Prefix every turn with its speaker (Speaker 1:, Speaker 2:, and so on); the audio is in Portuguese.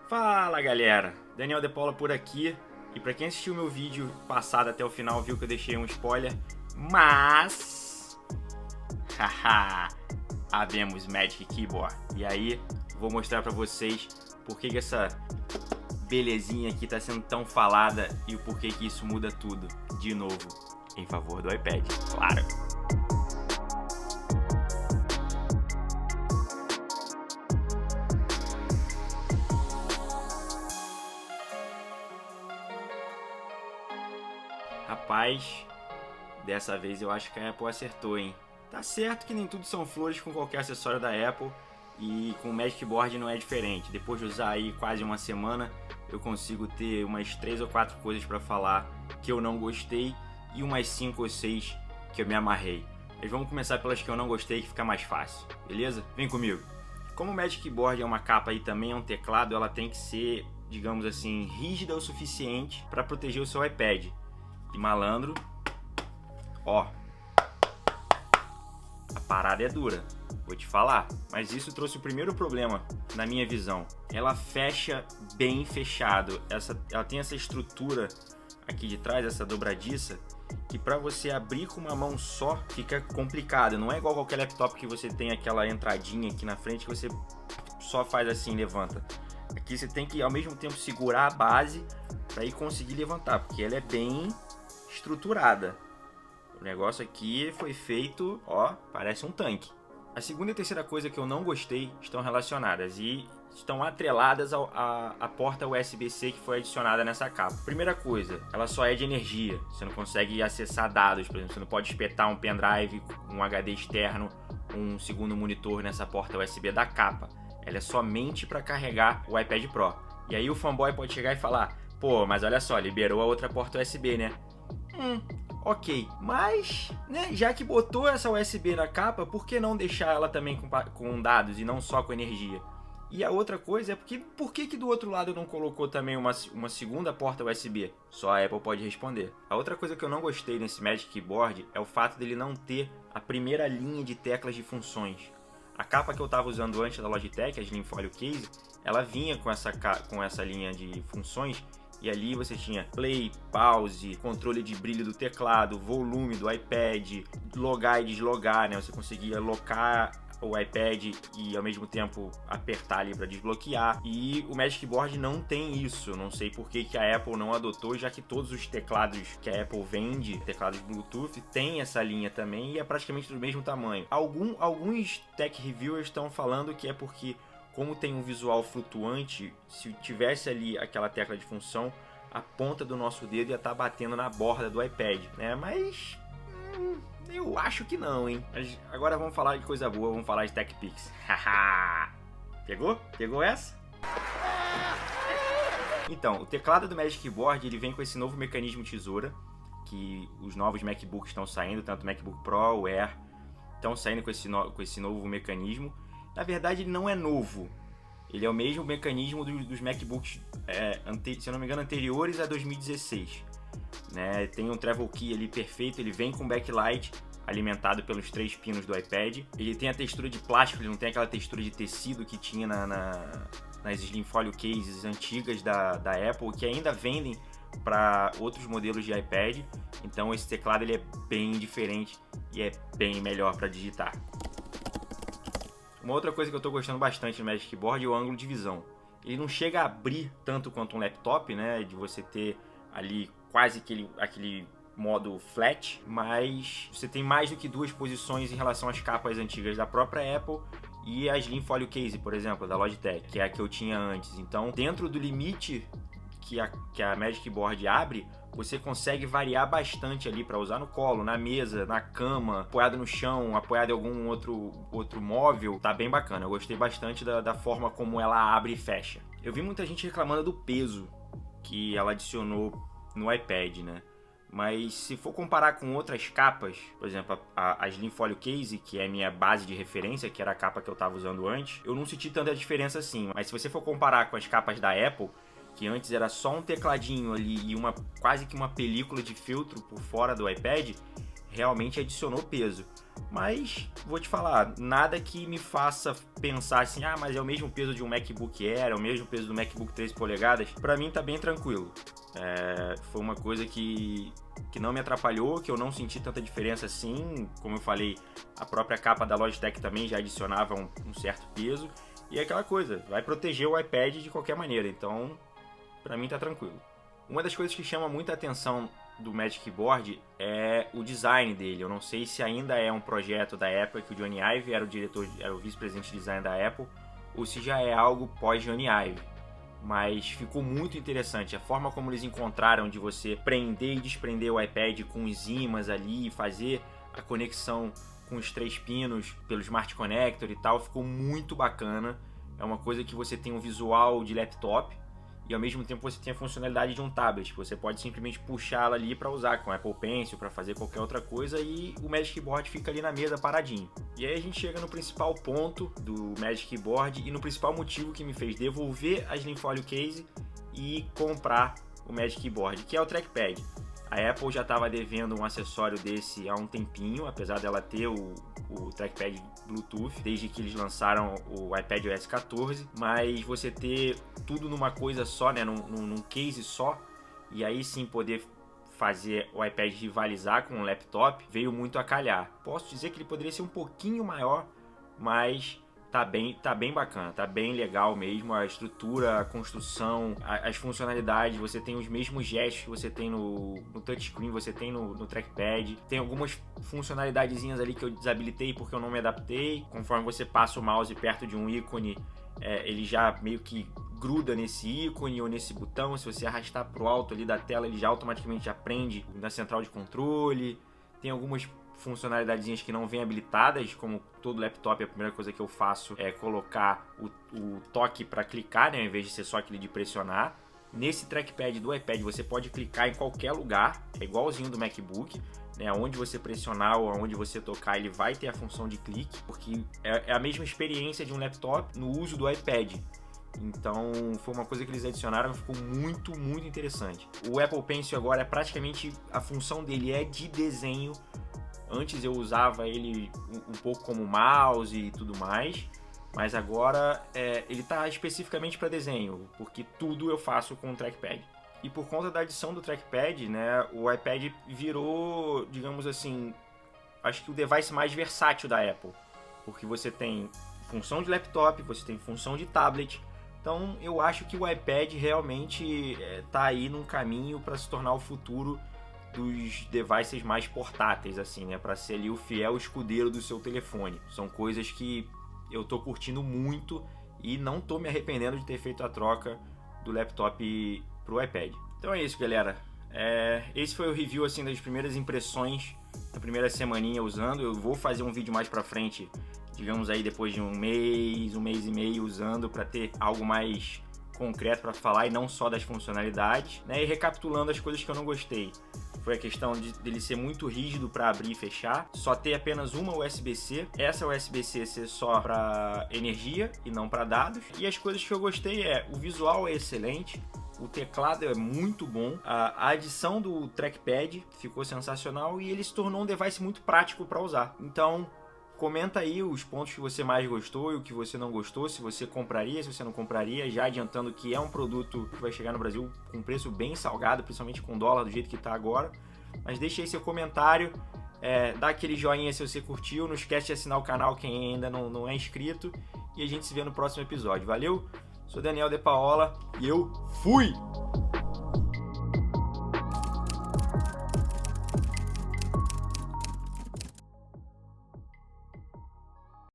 Speaker 1: Fala galera, Daniel De Paula por aqui. E pra quem assistiu meu vídeo passado até o final viu que eu deixei um spoiler, mas haha, havemos Magic Keyboard. E aí vou mostrar pra vocês por que essa belezinha aqui tá sendo tão falada e o porquê que isso muda tudo de novo em favor do iPad, claro. Rapaz, dessa vez eu acho que a Apple acertou, hein? Tá certo que nem tudo são flores com qualquer acessório da Apple e com o Magic Board não é diferente. Depois de usar aí quase uma semana, eu consigo ter umas 3 ou 4 coisas pra falar que eu não gostei e umas 5 ou 6 que eu me amarrei. Mas vamos começar pelas que eu não gostei, que fica mais fácil, beleza? Vem comigo. Como o Magic Board é uma capa e também é um teclado, ela tem que ser, digamos assim, rígida o suficiente para proteger o seu iPad. E malandro, ó, a parada é dura, vou te falar. Mas isso trouxe o primeiro problema na minha visão. Ela fecha bem fechado. Ela tem essa estrutura aqui de trás, essa dobradiça, que para você abrir com uma mão só fica complicado. Não é igual qualquer laptop que você tem aquela entradinha aqui na frente que você só faz assim, levanta. Aqui você tem que ao mesmo tempo segurar a base para ir conseguir levantar, porque ela é bem estruturada. O negócio aqui foi feito, ó, parece um tanque. A segunda e a terceira coisa que eu não gostei estão relacionadas e estão atreladas à porta USB-C que foi adicionada nessa capa. Primeira coisa, ela só é de energia. Você não consegue acessar dados, por exemplo, você não pode espetar um pendrive, um HD externo, um segundo monitor nessa porta USB da capa. Ela é somente para carregar o iPad Pro. E aí o fanboy pode chegar e falar: pô, mas olha só, liberou a outra porta USB, né? Ok, mas, né, já que botou essa USB na capa, por que não deixar ela também com dados e não só com energia? E a outra coisa é por que do outro lado não colocou também uma segunda porta USB? Só a Apple pode responder. A outra coisa que eu não gostei nesse Magic Keyboard é o fato dele não ter a primeira linha de teclas de funções. A capa que eu estava usando antes da Logitech, a Slim Folio Case, ela vinha com essa linha de funções. E ali você tinha play, pause, controle de brilho do teclado, volume do iPad, logar e deslogar, né? Você conseguia locar o iPad e ao mesmo tempo apertar ali para desbloquear. E o Magic Board não tem isso. Não sei por que a Apple não adotou, já que todos os teclados que a Apple vende, teclados Bluetooth, tem essa linha também e é praticamente do mesmo tamanho. Alguns tech reviewers estão falando que é porque, como tem um visual flutuante, se tivesse ali aquela tecla de função, a ponta do nosso dedo ia estar batendo na borda do iPad, né? Mas eu acho que não, hein? Mas agora vamos falar de coisa boa, vamos falar de TechPix. Haha! Pegou? Pegou essa? Então, o teclado do Magic Keyboard ele vem com esse novo mecanismo tesoura, que os novos MacBooks estão saindo, tanto o MacBook Pro, o Air, estão saindo com esse novo mecanismo. Na verdade, ele não é novo. Ele é o mesmo mecanismo dos MacBooks, se eu não me engano, anteriores a 2016. Né? Tem um Travel Key ali perfeito, ele vem com backlight, alimentado pelos 3 pinos do iPad. Ele tem a textura de plástico, ele não tem aquela textura de tecido que tinha nas Slim Folio Cases antigas da Apple, que ainda vendem para outros modelos de iPad. Então esse teclado ele é bem diferente e é bem melhor para digitar. Uma outra coisa que eu estou gostando bastante no Magic Keyboard é o ângulo de visão. Ele não chega a abrir tanto quanto um laptop, né? De você ter ali quase aquele modo flat, mas você tem mais do que 2 posições em relação às capas antigas da própria Apple e a Slim Folio Case, por exemplo, da Logitech, que é a que eu tinha antes. Então, dentro do limite que a Magic Keyboard abre, você consegue variar bastante ali para usar no colo, na mesa, na cama, apoiado no chão, apoiado em algum outro móvel. Tá bem bacana, eu gostei bastante da forma como ela abre e fecha. Eu vi muita gente reclamando do peso que ela adicionou no iPad, né? Mas se for comparar com outras capas, por exemplo, a Slim Folio Case, que é a minha base de referência, que era a capa que eu estava usando antes, eu não senti tanta diferença assim. Mas se você for comparar com as capas da Apple, que antes era só um tecladinho ali e quase que uma película de filtro por fora do iPad, realmente adicionou peso. Mas, vou te falar, nada que me faça pensar assim, mas é o mesmo peso de um MacBook Air, é o mesmo peso do MacBook 13 polegadas. Pra mim tá bem tranquilo. Foi uma coisa que não me atrapalhou, que eu não senti tanta diferença assim. Como eu falei, a própria capa da Logitech também já adicionava um certo peso. E é aquela coisa, vai proteger o iPad de qualquer maneira, então pra mim tá tranquilo. Uma das coisas que chama muita atenção do Magic Keyboard é o design dele. Eu não sei se ainda é um projeto da Apple, que o Johnny Ive era o vice-presidente de design da Apple, ou se já é algo pós-Johnny Ive. Mas ficou muito interessante a forma como eles encontraram de você prender e desprender o iPad com os ímãs ali, fazer a conexão com os 3 pinos pelo Smart Connector e tal, ficou muito bacana. É uma coisa que você tem um visual de laptop e ao mesmo tempo você tem a funcionalidade de um tablet. Você pode simplesmente puxá-la ali para usar com Apple Pencil, para fazer qualquer outra coisa, e o Magic Keyboard fica ali na mesa paradinho. E aí a gente chega no principal ponto do Magic Keyboard e no principal motivo que me fez devolver a Slim Folio Case e comprar o Magic Keyboard, que é o trackpad. A Apple já estava devendo um acessório desse há um tempinho, apesar dela ter o trackpad Bluetooth, desde que eles lançaram o iPadOS 14, mas você ter tudo numa coisa só, né, num case só, e aí sim poder fazer o iPad rivalizar com o laptop, veio muito a calhar. Posso dizer que ele poderia ser um pouquinho maior, mas tá bem bacana, tá bem legal mesmo. A estrutura, a construção, as funcionalidades, você tem os mesmos gestos que você tem no touchscreen, você tem no trackpad. Tem algumas funcionalidadezinhas ali que eu desabilitei porque eu não me adaptei. Conforme você passa o mouse perto de um ícone, ele já meio que gruda nesse ícone ou nesse botão. Se você arrastar pro alto ali da tela, ele já automaticamente aprende na central de controle. Tem algumas funcionalidades que não vêm habilitadas, como todo laptop, a primeira coisa que eu faço é colocar o toque para clicar, né, ao invés de ser só aquele de pressionar. Nesse trackpad do iPad você pode clicar em qualquer lugar, é igualzinho do MacBook, né, onde você pressionar ou onde você tocar ele vai ter a função de clique, porque é a mesma experiência de um laptop no uso do iPad. Então foi uma coisa que eles adicionaram e ficou muito, muito interessante. O Apple Pencil agora praticamente a função dele é de desenho. Antes eu usava ele um pouco como mouse e tudo mais, mas agora ele está especificamente para desenho, porque tudo eu faço com o trackpad. E por conta da adição do trackpad, né, o iPad virou, digamos assim, acho que o device mais versátil da Apple, porque você tem função de laptop, você tem função de tablet. Então eu acho que o iPad realmente está aí num caminho para se tornar o futuro dos devices mais portáteis, assim, né? Para ser ali o fiel escudeiro do seu telefone. São coisas que eu tô curtindo muito e não tô me arrependendo de ter feito a troca do laptop pro iPad. Então é isso, galera. Esse foi o review, assim, das primeiras impressões da primeira semaninha usando. Eu vou fazer um vídeo mais pra frente, digamos aí depois de um mês e meio usando, para ter algo mais concreto para falar e não só das funcionalidades, né? E recapitulando as coisas que eu não gostei. Foi a questão dele ser muito rígido para abrir e fechar, só ter apenas uma USB-C, essa USB-C ser só para energia e não para dados. E as coisas que eu gostei o visual é excelente, o teclado é muito bom, a adição do trackpad ficou sensacional e ele se tornou um device muito prático para usar. Então, comenta aí os pontos que você mais gostou e o que você não gostou, se você compraria, se você não compraria, já adiantando que é um produto que vai chegar no Brasil com preço bem salgado, principalmente com dólar do jeito que está agora. Mas deixa aí seu comentário, dá aquele joinha se você curtiu, não esquece de assinar o canal quem ainda não é inscrito e a gente se vê no próximo episódio. Valeu? Sou Daniel De Paola e eu fui!